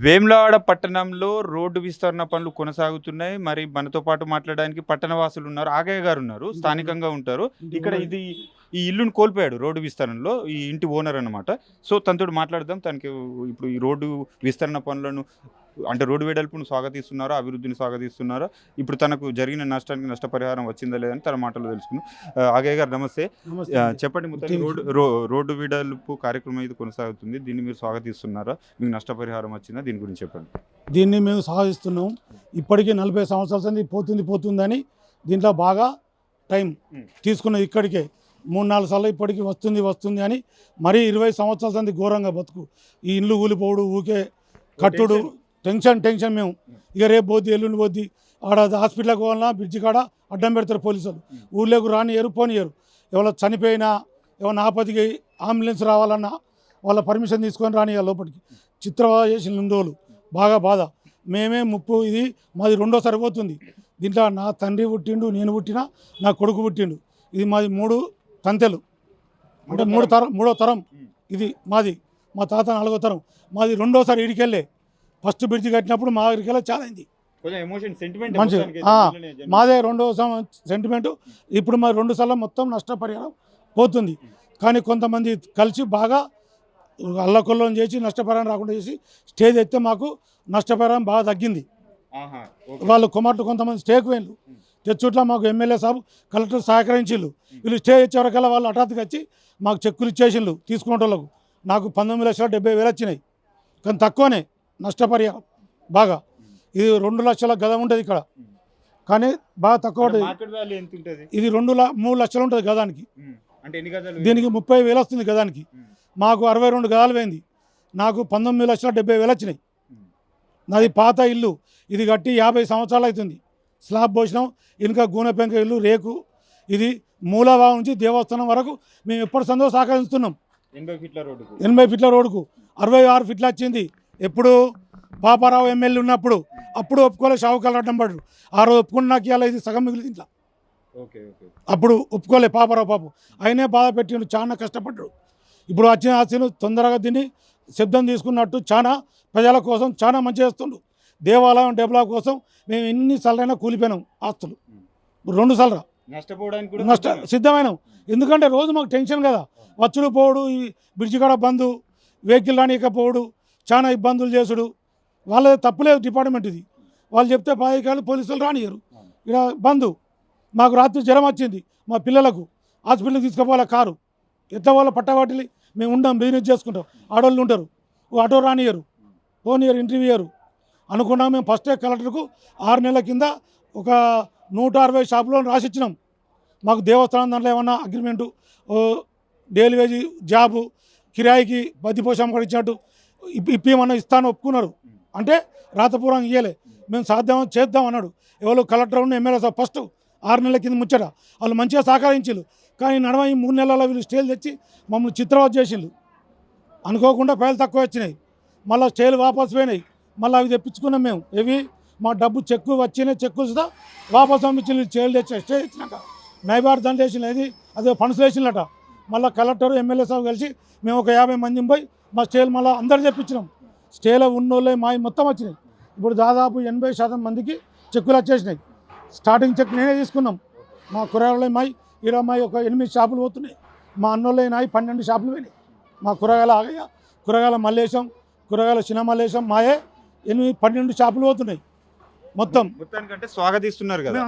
వేములవాడ పట్టణంలో రోడ్డు విస్తరణ పనులు కొనసాగుతున్నాయి. మరి మనతో పాటు మాట్లాడడానికి పట్టణ వాసులు ఉన్నారు. ఆగయ్య గారు ఉన్నారు, స్థానికంగా ఉంటారు. ఇక్కడ ఈ ఇల్లును కోల్పోయాడు రోడ్డు విస్తరణలో, ఈ ఇంటి ఓనర్ అన్నమాట. సో తనతో మాట్లాడదాం. తనకి ఇప్పుడు ఈ రోడ్డు విస్తరణ పనులను అంటే రోడ్డు వెడల్పును స్వాగతిస్తున్నారా, అభివృద్ధిని స్వాగతిస్తున్నారా, ఇప్పుడు తనకు జరిగిన నష్టానికి నష్టపరిహారం వచ్చిందా లేదని తన మాటలు తెలుసుకున్నాం. ఆగయ్య గారు నమస్తే. చెప్పండి, మొత్తం రోడ్డు వెడల్పు కార్యక్రమం ఇది కొనసాగుతుంది. దీన్ని మీరు స్వాగతిస్తున్నారా, మీకు నష్టపరిహారం వచ్చిందా, దీని గురించి చెప్పండి. దీన్ని మేము స్వాగతిస్తున్నాం. ఇప్పటికీ 40 సంవత్సరాల పోతుందని దీంట్లో బాగా టైం తీసుకున్నది. ఇక్కడికే 3-4 సార్లు ఇప్పటికీ వస్తుంది అని మరీ 20 సంవత్సరాల సంది ఘోరంగా బతుకు. ఈ ఇల్లు కూలిపోవడు, ఊకే కట్టుడు, టెన్షన్ మేము. ఇక రేపు పోద్ది, ఎల్లుండి పోద్ది, ఆడ హాస్పిటల్కి పోవాలన్నా బ్రిడ్జి కాడ అడ్డం పెడతారు పోలీసులు. ఊళ్ళోకి రానియరు, పోనీయరు. ఎవరో చనిపోయినా, ఏమన్నా ఆపదికి అంబులెన్స్ రావాలన్నా వాళ్ళ పర్మిషన్ తీసుకొని రానియాలి లోపలికి. చిత్రవద చేసిన 2 రోజులు బాగా బాధ. మేమే ముప్పు. ఇది మాది 2వ సారి పోతుంది. దీంట్లో నా తండ్రి పుట్టిండు, నేను పుట్టినా, నా కొడుకు పుట్టిండు. ఇది మాది 3 తంతెలు, అంటే 3వ తరం. ఇది మాది, మా తాత 4వ తరం. మాది 2వ సారి ఇడికెళ్ళే. ఫస్ట్ బ్రిడ్జి కట్టినప్పుడు మా దగ్గరికెళ్ళి చాలా అయింది మంచిగా. మాదే 2వ సెంటిమెంటు. ఇప్పుడు మరి 2 సార్లు మొత్తం నష్టపరిహారం పోతుంది. కానీ కొంతమంది కలిసి బాగా అల్లకొల్లం చేసి నష్టపరిహారం రాకుండా చేసి స్టేజ్ ఎత్తే మాకు నష్టపరిహారం బాగా తగ్గింది. వాళ్ళు కుమార్తె కొంతమంది స్టేకి పోయిన్లు తెచ్చుట్లా. మాకు ఎమ్మెల్యే సాబ్, కలెక్టర్ సహకరించిళ్ళు. వీళ్ళు స్టే ఇచ్చే వరకల్లా వాళ్ళు హఠాత్తుగా వచ్చి మాకు చెక్కులు ఇచ్చేసిండ్రు తీసుకునే వాళ్ళకు. నాకు 19,70,000 వచ్చినాయి. కానీ తక్కువనే నష్టపరిహారం బాగా. ఇది 2 లక్షల గద ఉంటుంది ఇక్కడ, కానీ బాగా తక్కువ ఉంటుంది. ఇది 3 లక్షలు ఉంటుంది గదానికి. దీనికి 30,000 వస్తుంది గదానికి. మాకు 62 గదాలు పోయింది. నాకు 19,70,000 వచ్చినాయి. నాది పాత ఇల్లు, ఇది కట్టి 50 సంవత్సరాలు అవుతుంది. స్లాబ్ పోసినాం, ఇంకా గూనె పెంక ఇల్లు, రేకు. ఇది మూలభావం నుంచి దేవస్థానం వరకు మేము ఎప్పటి సందో సహకరిస్తున్నాం. 80 ఫీట్ల రోడ్డుకు 66 ఫీట్లు వచ్చింది. ఎప్పుడు పాపారావు ఎమ్మెల్యే ఉన్నప్పుడు అప్పుడు ఒప్పుకోలే, షావుకాలు అడ్డం పడ్డారు. ఆ రోజు ఒప్పుకుని నాకు ఇవాళ ఇది సగం మిగిలింది ఇంట్లో. అప్పుడు ఒప్పుకోలే పాపారావు పాపం, ఆయనే బాధ పెట్టిండు, చాలా కష్టపడ్డాడు. ఇప్పుడు వచ్చిన ఆశను తొందరగా దీన్ని శబ్దం తీసుకున్నట్టు చాలా ప్రజల కోసం చాలా మంచి చేస్తుండు. దేవాలయం డెవలప్ కోసం మేము ఎన్నిసార్లైనా కూలిపోయినాం. ఆస్తులు 2 సార్లు సిద్ధమైనాం. ఎందుకంటే రోజు మాకు టెన్షన్ కదా, వచ్చుడు పోవుడు, ఈ బ్రిడ్జి కాడ బంధు, వెహికల్ రానియకపోవడు, చాలా ఇబ్బందులు చేసుడు. వాళ్ళది తప్పులేదు డిపార్ట్మెంట్. ఇది వాళ్ళు చెప్తే బాధికారులు పోలీసులు రానియరు. ఇక్కడ బంధు. మాకు రాత్రి జ్వరం వచ్చింది, మా పిల్లలకు హాస్పిటల్కి తీసుకుపోవాలి. కారు ఎట్లా వాళ్ళ పట్టవాటిని మేము ఉండం, బిజినెస్ చేసుకుంటాం. ఆడవాళ్ళు ఉంటారు, ఆటో రానియరు, పోనీయరు, ఇంటర్వ్యూ ఇయ్యరు. అనుకున్నాం మేము ఫస్టే కలెక్టర్కు 6 నెలల కింద ఒక 160 షాపులో రాసిచ్చినాం. మాకు దేవస్థానం దాంట్లో ఏమన్నా అగ్రిమెంటు, డైలీ వేజ్ జాబు, కిరాయికి బద్దిపోషం కూడా ఇచ్చినట్టు ఇప్పేమన్నా ఇస్తాను ఒప్పుకున్నారు. అంటే రాతపూర్వం ఇయ్యలే. మేము సాధ్యం చేద్దాం అన్నాడు. ఎవరు కలెక్టర్ ఉన్న ఎమ్మెల్యే సార్ ఫస్ట్ 6 నెలల కింద ముచ్చట వాళ్ళు మంచిగా సహకరించారు. కానీ నడవ ఈ 3 నెలల వీళ్ళు స్టేలు తెచ్చి మమ్మల్ని చిత్రవద చేసిండు. అనుకోకుండా పైలు తక్కువ వచ్చినాయి, మళ్ళీ స్టేలు వాపసు పోయినాయి. మళ్ళీ అవి తెప్పించుకున్నాం మేము. ఇవి మా డబ్బు చెక్కు వచ్చినాయి, చెక్కులు సుధా వాపసు పంపించిన స్టేలు తెచ్చి స్టే తెచ్చినాక నైబార్ దండ వేసినది, అదే ఫండ్స్ వేసినట. మళ్ళీ కలెక్టర్ ఎమ్మెల్యే సాబ్ కలిసి మేము ఒక 50 మందిని పోయి మా స్టేలు మళ్ళీ అందరు తెప్పించినాం. స్టేలో ఉన్నోళ్ళే మా మొత్తం వచ్చినాయి. ఇప్పుడు దాదాపు 80% మందికి చెక్కులు వచ్చేసినాయి. స్టార్టింగ్ చెక్ నేనే తీసుకున్నాం. మా కూరగాయలు మాయి ఈరోజు మాయి ఒక 8 షాపులు పోతున్నాయి. మా అన్నోళ్ళే నాయి 12 షాపులు పోయినాయి. మా కూరగాయల ఆగయ్య, కూరగాయల మల్లేశం, కూరగాయల చిన్న మల్లేశం మాయే 8-12 షాపులు పోతున్నాయి. మొత్తానికంటే స్వాగతిస్తున్నారు కదా.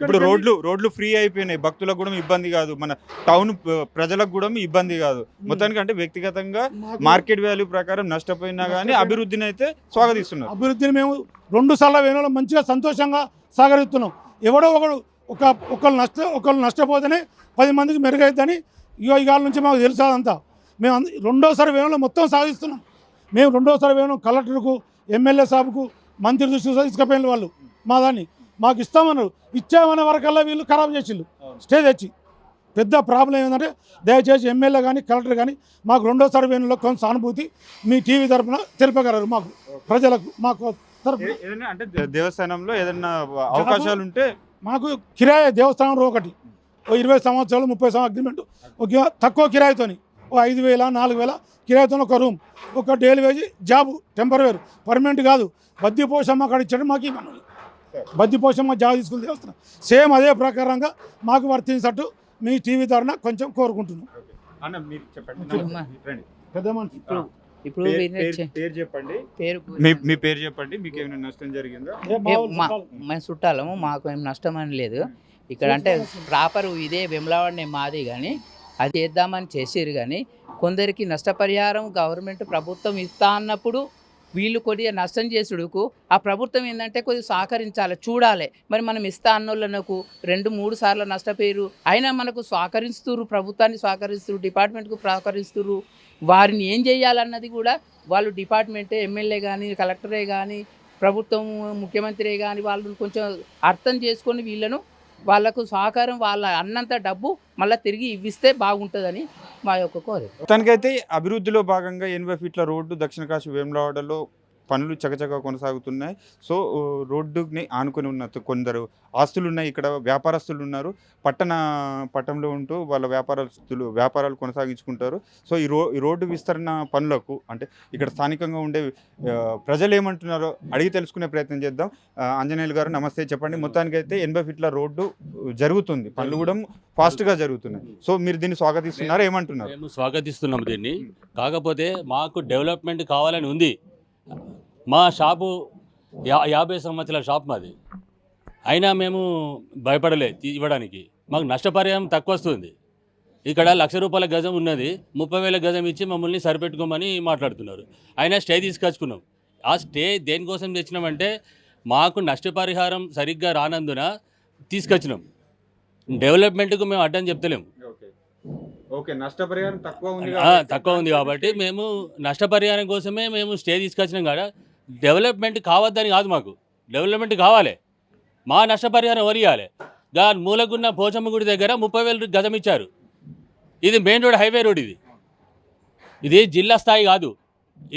ఇప్పుడు రోడ్లు ఫ్రీ అయిపోయినాయి, భక్తులకు కూడా ఇబ్బంది కాదు, మన టౌన్ ప్రజలకు కూడా ఇబ్బంది కాదు. మొత్తానికి అంటే వ్యక్తిగతంగా మార్కెట్ వాల్యూ ప్రకారం నష్టపోయినా కానీ అభివృద్ధిని అయితే స్వాగతిస్తున్నారు. అభివృద్ధిని మేము 2 సార్లు వేయడం మంచిగా సంతోషంగా సహకరిస్తున్నాం. ఎవడో ఒకళ్ళు నష్టపోతేనే 10 మందికి మెరుగైద్దని ఇవాళ నుంచి మాకు తెలుసు. అదంతా మేము 2వ సారి వేయడంలో మొత్తం సాధిస్తున్నాం. మేము 2వ సారి వేయడం కలెక్టర్కు, ఎమ్మెల్యే సాబ్కు, మంత్రి దృష్టి తీసుకుపోయిన వాళ్ళు మా దాన్ని మాకు ఇస్తామన్నారు. ఇచ్చామనే వరకల్లా వీళ్ళు ఖరాబ్ చేసిండు స్టే తెచ్చి. పెద్ద ప్రాబ్లం ఏంటంటే దయచేసి ఎమ్మెల్యే కానీ కలెక్టర్ కానీ మాకు 2వ సారి వేయడంలో కొంత సానుభూతి మీ టీవీ తరఫున తెలుపగలరు. మాకు ప్రజలకు మాకు తరఫున అంటే దేవస్థానంలో ఏదైనా అవకాశాలు ఉంటే మాకు కిరాయి దేవస్థానం ఒకటి 20 సంవత్సరాలు 30 సంవత్సరాలు అగ్రిమెంట్, ఒక తక్కువ కిరాయితోని ఓ 5,000 4,000 కిరాయితో ఒక రూమ్, ఒక daily wage job temporary, permanent కాదు. బద్ది పోషమ్మ అక్కడ ఇచ్చాడు మాకు ఇవ్వను, బద్ది పోషమ్మ జాబ్ తీసుకుని చేస్తున్నాం. సేమ్ అదే ప్రకారంగా మాకు వర్తించట్టు మీ టీవీ ద్వారా కొంచెం కోరుకుంటున్నాం. అన్న మీరు చెప్పండి, పెద్ద మనిషి ఇప్పుడు పేరు చెప్పండి, పేరు మీ పేరు చెప్పండి. మీకు ఏమైనా నష్టం జరిగిందా? మేము చుట్టాలము, మాకు ఏం నష్టం అని లేదు ఇక్కడ. అంటే ప్రాపర్ ఇదే వెమ్లవాడనే మాది, కానీ అది చేద్దామని చేసారు. కానీ కొందరికి నష్టపరిహారం గవర్నమెంట్ ప్రభుత్వం ఇస్తా అన్నప్పుడు వీళ్ళు కొద్దిగా నష్టం చేసుడుకు ఆ ప్రభుత్వం ఏంటంటే కొద్దిగా సహకరించాలి, చూడాలి. మరి మనం ఇస్తా అన్నోళ్ళకు 2-3 సార్లు నష్టపోయారు, అయినా మనకు సహకరిస్తున్నారు, ప్రభుత్వాన్ని సహకరిస్తున్నారు, డిపార్ట్మెంట్కు సహకరిస్తున్నారు. వారిని ఏం చేయాలన్నది కూడా వాళ్ళు డిపార్ట్మెంటే, ఎమ్మెల్యే కానీ కలెక్టరే కానీ ప్రభుత్వం ముఖ్యమంత్రి కానీ వాళ్ళు కొంచెం అర్థం చేసుకొని వీళ్ళను వాళ్ళకు సహకారం, వాళ్ళ అన్నంత డబ్బు మళ్ళీ తిరిగి ఇవ్విస్తే బాగుంటుందని మా యొక్క కోరిక. మొత్తానికైతే అభివృద్ధిలో భాగంగా 80 ఫీట్ల రోడ్డు దక్షిణ కాశీ వేములవాడలో పనులు చకచకా కొనసాగుతున్నాయి. సో రోడ్డుని ఆనుకొని ఉన్న కొందరు ఆస్తులు ఉన్నాయి, ఇక్కడ వ్యాపారస్తులు ఉన్నారు, పట్టణంలో ఉంటూ వాళ్ళ వ్యాపారాలు కొనసాగించుకుంటారు. సో ఈ రోడ్డు విస్తరణ పనులకు అంటే ఇక్కడ స్థానికంగా ఉండే ప్రజలు ఏమంటున్నారో అడిగి తెలుసుకునే ప్రయత్నం చేద్దాం. ఆంజనేయులు గారు నమస్తే, చెప్పండి. మొత్తానికైతే 80 ఫీట్ల రోడ్డు జరుగుతుంది, పనులు కూడా ఫాస్ట్గా జరుగుతున్నాయి. సో మీరు దీన్ని స్వాగతిస్తున్నారు, ఏమంటున్నారు? మేము స్వాగతిస్తున్నాం దీన్ని. కాకపోతే మాకు డెవలప్మెంట్ కావాలని ఉంది. మా షాపు 50 సంవత్సరాల షాప్ మాది, అయినా మేము భయపడలే ఇవ్వడానికి. మాకు నష్టపరిహారం తక్కువ వస్తుంది. ఇక్కడ ₹1,00,000 గజం ఉన్నది, 30,000 గజం ఇచ్చి మమ్మల్ని సరిపెట్టుకోమని మాట్లాడుతున్నారు. అయినా స్టే తీసుకొచ్చుకున్నాం. ఆ స్టే దేనికోసం తెచ్చినామంటే మాకు నష్టపరిహారం సరిగ్గా రానందున తీసుకొచ్చినాం. డెవలప్మెంట్కు మేము అడ్డం చెప్తలేము. ఓకే, నష్టపరిహారం తక్కువ ఉంది కాబట్టి మేము నష్టపరిహారం కోసమే మేము స్టే తీసుకొచ్చినాం కదా. డెవలప్మెంట్ కావద్దని కాదు, మాకు డెవలప్మెంట్ కావాలి. మా నష్టపరిహారం ఎవరు ఇవ్వాలి? మూలకున్న పోచమ్మ గుడి దగ్గర 30,000 గజం ఇచ్చారు. ఇది మెయిన్ రోడ్, హైవే రోడ్. ఇది జిల్లా స్థాయి కాదు,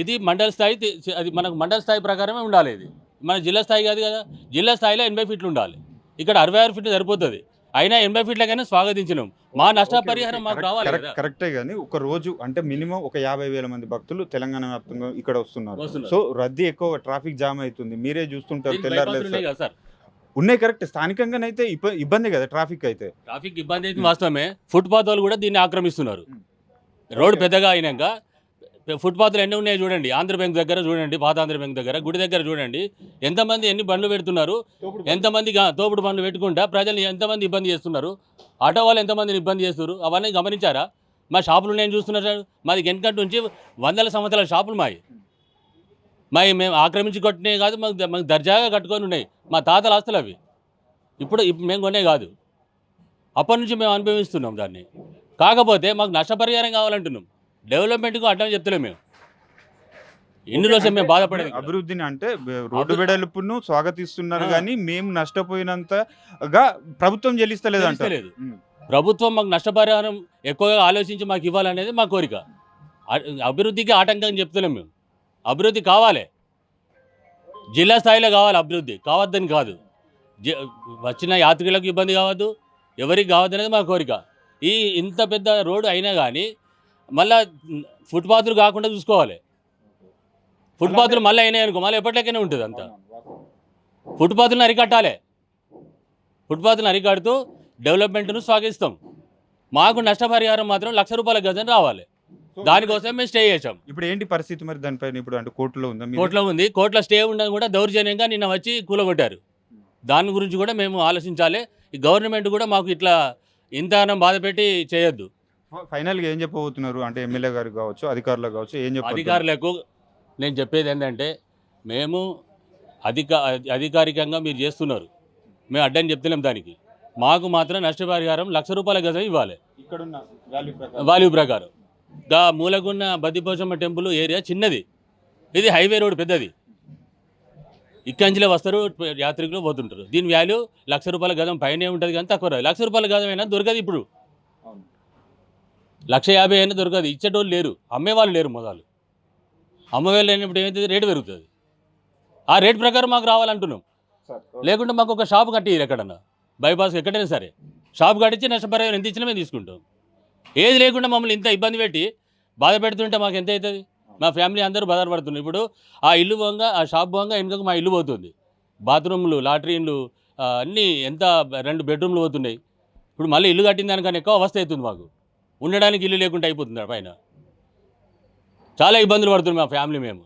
ఇది మండల స్థాయి. అది మనకు మండల స్థాయి ప్రకారమే ఉండాలి. ఇది మన జిల్లా స్థాయి కాదు కదా. జిల్లా స్థాయిలో 80 ఫీట్లు ఉండాలి, ఇక్కడ 66 ఫీట్లు సరిపోతుంది. అయినా 80 ఫీట్లకైనా స్వాగతించినాం. మా నష్టపరిహారం మాకు రావాలి. కరెక్టే, కానీ ఒక రోజు అంటే మినిమం ఒక 50,000 మంది భక్తులు తెలంగాణ వ్యాప్తంగా ఇక్కడ వస్తున్నారు. సో రద్దీ ఎక్కువ, ట్రాఫిక్ జామ్ అవుతుంది, మీరే చూస్తుంటారు. తెల్లారు ఉన్నాయి, కరెక్ట్. స్థానికంగానైతే ఇబ్బంది కదా, ట్రాఫిక్ ఇబ్బంది అయితే వాస్తవమే. ఫుట్పాత్ వాళ్ళు కూడా దీన్ని ఆక్రమిస్తున్నారు. రోడ్డు పెద్దగా అయినాక ఫుట్పాత్లు ఎన్ని ఉన్నాయో చూడండి. ఆంధ్ర బ్యాంక్ దగ్గర చూడండి, పాత ఆంధ్ర బ్యాంక్ దగ్గర, గుడి దగ్గర చూడండి, ఎంతమంది ఎన్ని బండ్లు పెడుతున్నారు, ఎంతమంది తోపుడు బండ్లు పెట్టుకుంటా ప్రజలు ఎంతమంది ఇబ్బంది చేస్తున్నారు, ఆటో వాళ్ళు ఎంతమందిని ఇబ్బంది చేస్తున్నారు, అవన్నీ గమనించారా? మా షాపులు నేను చూస్తున్నారు. మాది వెనకటి నుంచి 100 సంవత్సరాల షాపులు మేము ఆక్రమించి కట్టినవి కాదు, మాకు దర్జాగా కట్టుకొని ఉన్నాయి. మా తాతల ఆస్తులు అవి. ఇప్పుడు మేము కొనే కాదు, అప్పటి నుంచి మేము అనుభవిస్తున్నాం దాన్ని. కాకపోతే మాకు నష్టపరిహారం కావాలంటున్నాం. డెవలప్మెంట్కు అడ్డం చెప్తలేము మేము. ఎన్ని రోజులు మేము బాధపడేది. అభివృద్ధిని అంటే రోడ్డు వెడల్పును స్వాగతిస్తున్నారు, కానీ మేము నష్టపోయినంతగా ప్రభుత్వం చెల్లిస్తలేదు అంటలేదు. ప్రభుత్వం మాకు నష్టపరిహారం ఎక్కువగా ఆలోచించి మాకు ఇవ్వాలనేది మా కోరిక. అభివృద్ధికి ఆటంకం చెప్తలేము మేము. అభివృద్ధి కావాలి, జిల్లా స్థాయిలో కావాలి. అభివృద్ధి కావద్దని కాదు, వచ్చిన యాత్రికులకు ఇబ్బంది కావద్దు, ఎవరికి కావద్దు అనేది మా కోరిక. ఇంత పెద్ద రోడ్డు అయినా కానీ మళ్ళీ ఫుట్పాత్లు కాకుండా చూసుకోవాలి. ఫుట్పాత్లు మళ్ళీ అయినాయి అనుకో, మళ్ళీ ఎప్పటికైనా ఉంటుంది అంతా. ఫుట్పాత్లను అరికట్టాలి. ఫుట్పాత్లను అరికడుతూ డెవలప్మెంట్ను స్వాగతిస్తాం. మాకు నష్టపరిహారం మాత్రం ₹1,00,000 గజం రావాలి. దానికోసం మేము స్టే చేసాం. ఇప్పుడు ఏంటి పరిస్థితి మరి దానిపైన? ఇప్పుడు అంటే కోర్టులో ఉంది, కోర్టులో స్టే ఉండడం కూడా దౌర్జన్యంగా నిన్న వచ్చి కూలగొట్టారు. దాని గురించి కూడా మేము ఆలోచించాలి. ఈ గవర్నమెంట్ కూడా మాకు ఇట్లా ఇంతగానం బాధ పెట్టి చేయొద్దు. ఫైనల్గా ఏం చెప్పబోతున్నారు అంటే ఎమ్మెల్యే గారు కావచ్చు, అధికారులకు కావచ్చు, ఏం చెప్పారు? అధికారులకు నేను చెప్పేది ఏంటంటే, మేము అధికారికంగా మీరు చేస్తున్నారు, మేము అడ్డని చెప్తున్నాం. దానికి మాకు మాత్రం నష్టపరిహారం ₹1,00,000 గజం ఇవ్వాలి. ఇక్కడున్న వాల్యూ ప్రకారం. మూలకున్న బద్దిపోచమ్మ టెంపుల్ ఏరియా చిన్నది, ఇది హైవే రోడ్ పెద్దది. ఇక్కంచిలో వస్తారు యాత్రికులు, పోతుంటారు. దీని వాల్యూ ₹1,00,000 గజం పైనే ఉంటుంది, కానీ తక్కువ రాదు. ₹1,00,000 గజం అయినా దొరకదు. ఇప్పుడు 1,50,000 అయినా దొరకదు. ఇచ్చేటోళ్ళు లేరు, అమ్మేవాళ్ళు లేరు. మొదలు అమ్మవేళ్ళు లేనప్పుడు ఏమైతుంది, రేటు పెరుగుతుంది. ఆ రేట్ ప్రకారం మాకు రావాలంటున్నాం. లేకుంటే మాకు ఒక షాప్ కట్టి ఎక్కడన్నా బైపాస్ ఎక్కడైనా సరే షాప్ కట్టించి నష్టపరిహారం ఎంత ఇచ్చినా మేము తీసుకుంటాం. ఏది లేకుండా మమ్మల్ని ఇంత ఇబ్బంది పెట్టి బాధ పెడుతుంటే మాకు ఎంత అవుతుంది? మా ఫ్యామిలీ అందరూ బాధపడుతున్నారు. ఇప్పుడు ఆ ఇల్లు పోగా ఆ షాప్ పోగా వెనుకకు మా ఇల్లు పోతుంది. బాత్రూమ్లు, లాట్రీన్లు అన్నీ ఎంత 2 బెడ్రూమ్లు పోతున్నాయి. ఇప్పుడు మళ్ళీ ఇల్లు కట్టిన దానికన్నా ఎక్కువ అవస్థ అవుతుంది మాకు. ఉండడానికి ఇల్లు లేకుండా అయిపోతుంది పైన. చాలా ఇబ్బందులు పడుతుంది మా ఫ్యామిలీ మేము.